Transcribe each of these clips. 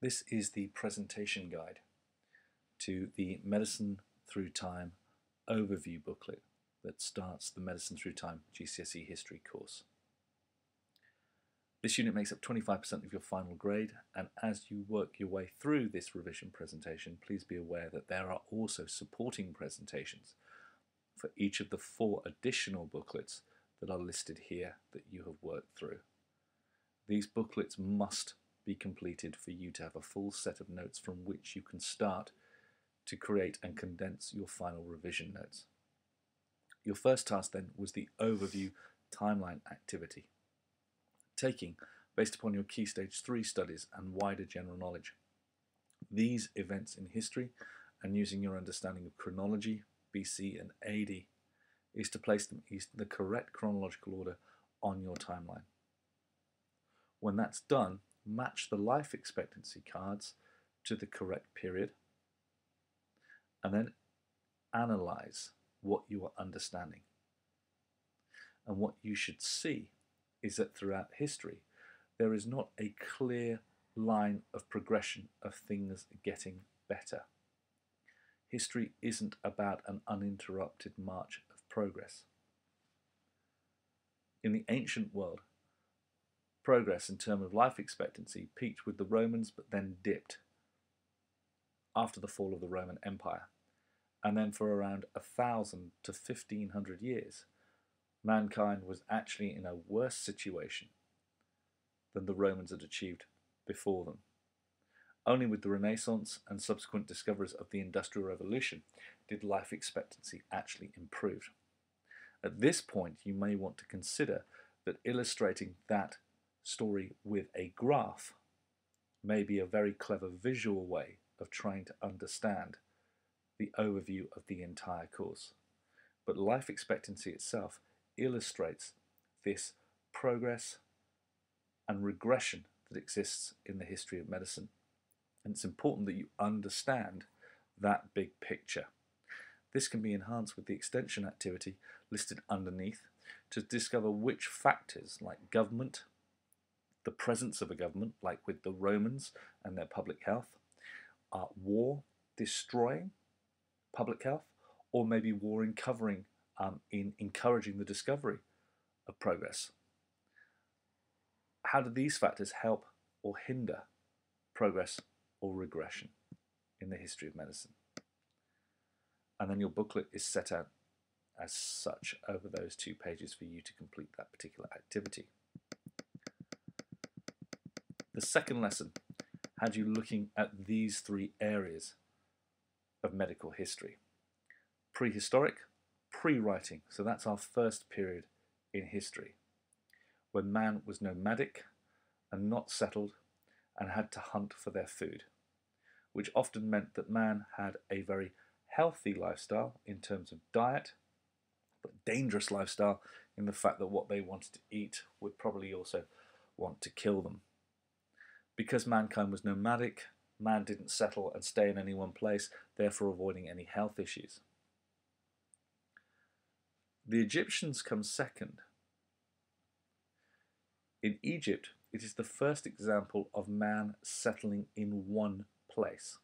This is the presentation guide to the Medicine Through Time Overview booklet that starts the Medicine Through Time GCSE History course. This unit makes up 25% of your final grade, and as you work your way through this revision presentation, please be aware that there are also supporting presentations for each of the 4 additional booklets that are listed here that you have worked through. These booklets must be completed for you to have a full set of notes from which you can start to create and condense your final revision notes. Your first task then was the overview timeline activity, taking based upon your Key Stage 3 studies and wider general knowledge these events in history, and using your understanding of chronology, BC and AD, is to place them in the correct chronological order on your timeline. When that's done, match the life expectancy cards to the correct period, and then analyze what you are understanding. And what you should see is that throughout history, there is not a clear line of progression of things getting better. History isn't about an uninterrupted march of progress. In the ancient world, progress in terms of life expectancy peaked with the Romans but then dipped after the fall of the Roman Empire. And then for around 1,000 to 1,500 years, mankind was actually in a worse situation than the Romans had achieved before them. Only with the Renaissance and subsequent discoveries of the Industrial Revolution did life expectancy actually improve. At this point, you may want to consider that illustrating that story with a graph may be a very clever visual way of trying to understand the overview of the entire course. But life expectancy itself illustrates this progress and regression that exists in the history of medicine. And it's important that you understand that big picture. This can be enhanced with the extension activity listed underneath to discover which factors like government, the presence of a government like with the Romans and their public health, war destroying public health, or maybe war in encouraging the discovery of progress. How do these factors help or hinder progress or regression in the history of medicine? And then your booklet is set out as such over those 2 pages for you to complete that particular activity. The second lesson had you looking at these 3 areas of medical history: prehistoric, pre-writing, so that's our first period in history, when man was nomadic and not settled and had to hunt for their food, which often meant that man had a very healthy lifestyle in terms of diet, but dangerous lifestyle in the fact that what they wanted to eat would probably also want to kill them. Because mankind was nomadic, man didn't settle and stay in any one place, therefore avoiding any health issues. The Egyptians come second. In Egypt, it is the first example of man settling in one place.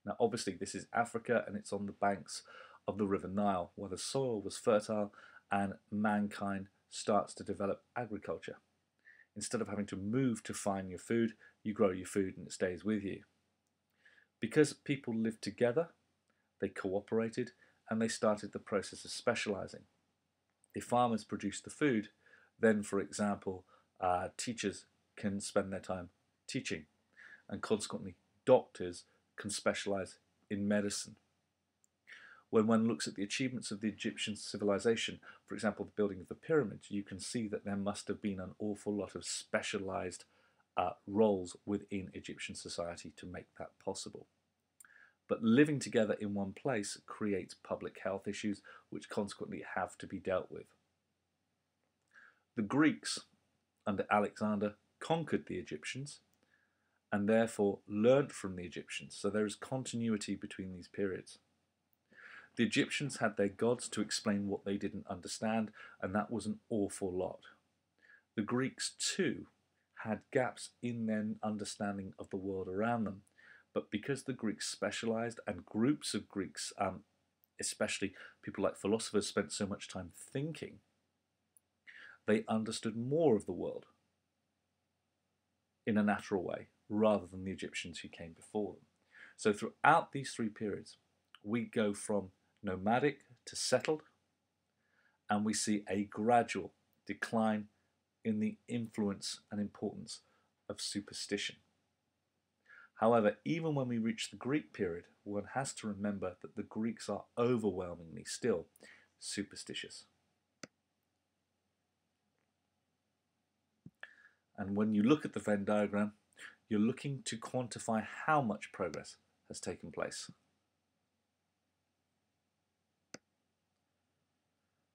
Now obviously this is Africa, and it's on the banks of the River Nile, where the soil was fertile and mankind starts to develop agriculture. Instead of having to move to find your food, you grow your food and it stays with you. Because people lived together, they cooperated and they started the process of specializing. If farmers produce the food, then for example, teachers can spend their time teaching, and consequently doctors can specialize in medicine. When one looks at the achievements of the Egyptian civilization, for example the building of the pyramids, you can see that there must have been an awful lot of specialized roles within Egyptian society to make that possible. But living together in one place creates public health issues which consequently have to be dealt with. The Greeks under Alexander conquered the Egyptians and therefore learnt from the Egyptians, so there is continuity between these periods. The Egyptians had their gods to explain what they didn't understand, and that was an awful lot. The Greeks too had gaps in their understanding of the world around them. But because the Greeks specialized and groups of Greeks, especially people like philosophers, spent so much time thinking, they understood more of the world in a natural way rather than the Egyptians who came before them. So throughout these three periods, we go from nomadic to settled, and we see a gradual decline in the influence and importance of superstition. However, even when we reach the Greek period, one has to remember that the Greeks are overwhelmingly still superstitious. And when you look at the Venn diagram, you're looking to quantify how much progress has taken place.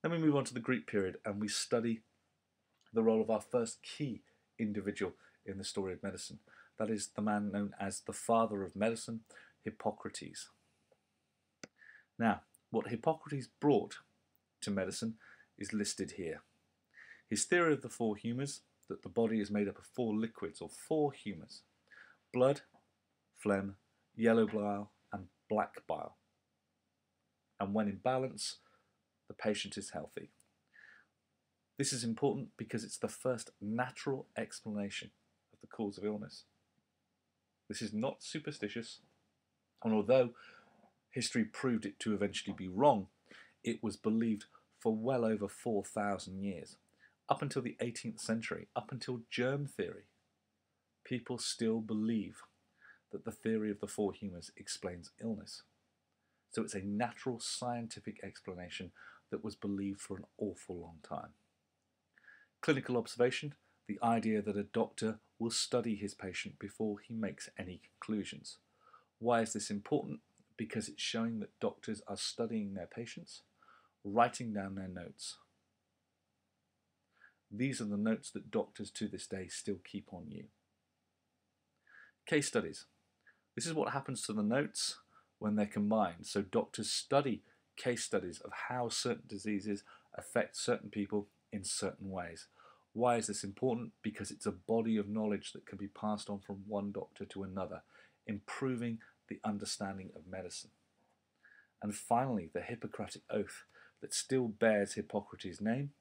Then we move on to the Greek period and we study the role of our first key individual in the story of medicine. That is the man known as the father of medicine, Hippocrates. Now, what Hippocrates brought to medicine is listed here. His theory of the four humours, that the body is made up of four liquids or four humours: blood, phlegm, yellow bile and black bile. And when in balance, the patient is healthy. This is important because it's the first natural explanation of the cause of illness. This is not superstitious, and although history proved it to eventually be wrong, it was believed for well over 4,000 years. Up until the 18th century, up until germ theory, people still believe that the theory of the four humours explains illness. So it's a natural scientific explanation that was believed for an awful long time. Clinical observation, the idea that a doctor will study his patient before he makes any conclusions. Why is this important? Because it's showing that doctors are studying their patients, writing down their notes. These are the notes that doctors to this day still keep on you. Case studies. This is what happens to the notes when they're combined. So doctors study case studies of how certain diseases affect certain people in certain ways. Why is this important? Because it's a body of knowledge that can be passed on from one doctor to another, improving the understanding of medicine. And finally, the Hippocratic Oath that still bears Hippocrates' name,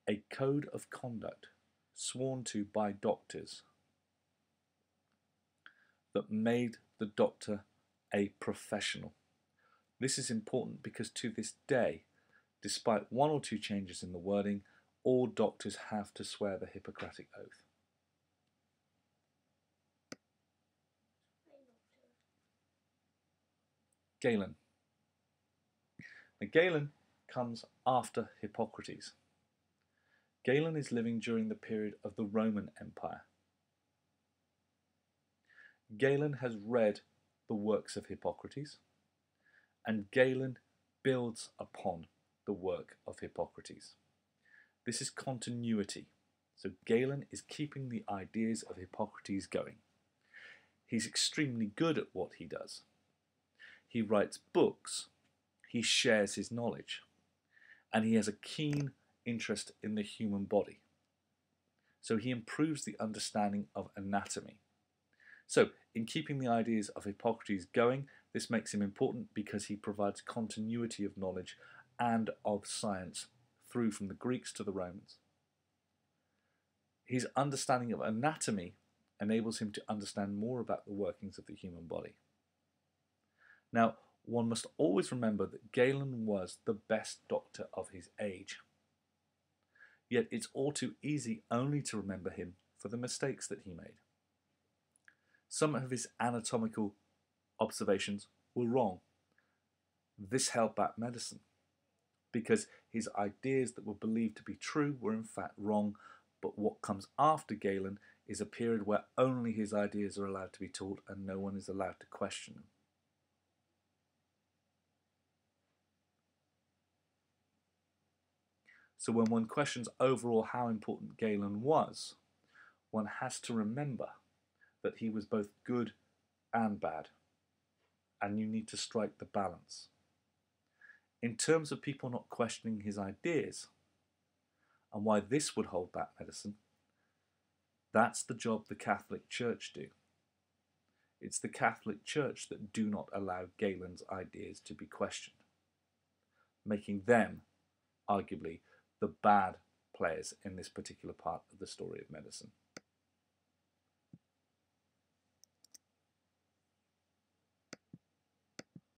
a code of conduct sworn to by doctors that made the doctor a professional. This is important because to this day, despite one or two changes in the wording, all doctors have to swear the Hippocratic Oath. Galen. Now, Galen comes after Hippocrates. Galen is living during the period of the Roman Empire. Galen has read the works of Hippocrates, and Galen builds upon the work of Hippocrates. This is continuity. So Galen is keeping the ideas of Hippocrates going. He's extremely good at what he does. He writes books, he shares his knowledge, and he has a keen interest in the human body. So he improves the understanding of anatomy. So in keeping the ideas of Hippocrates going, this makes him important because he provides continuity of knowledge and of science through from the Greeks to the Romans. His understanding of anatomy enables him to understand more about the workings of the human body. Now, one must always remember that Galen was the best doctor of his age. Yet it's all too easy only to remember him for the mistakes that he made. Some of his anatomical observations were wrong. This held back medicine, because his ideas that were believed to be true were in fact wrong, but what comes after Galen is a period where only his ideas are allowed to be taught and no one is allowed to question them. So when one questions overall how important Galen was, one has to remember that he was both good and bad, and you need to strike the balance. In terms of people not questioning his ideas, and why this would hold back medicine, That's the job the Catholic Church do. It's the Catholic Church that do not allow Galen's ideas to be questioned, making them, arguably, the bad players in this particular part of the story of medicine.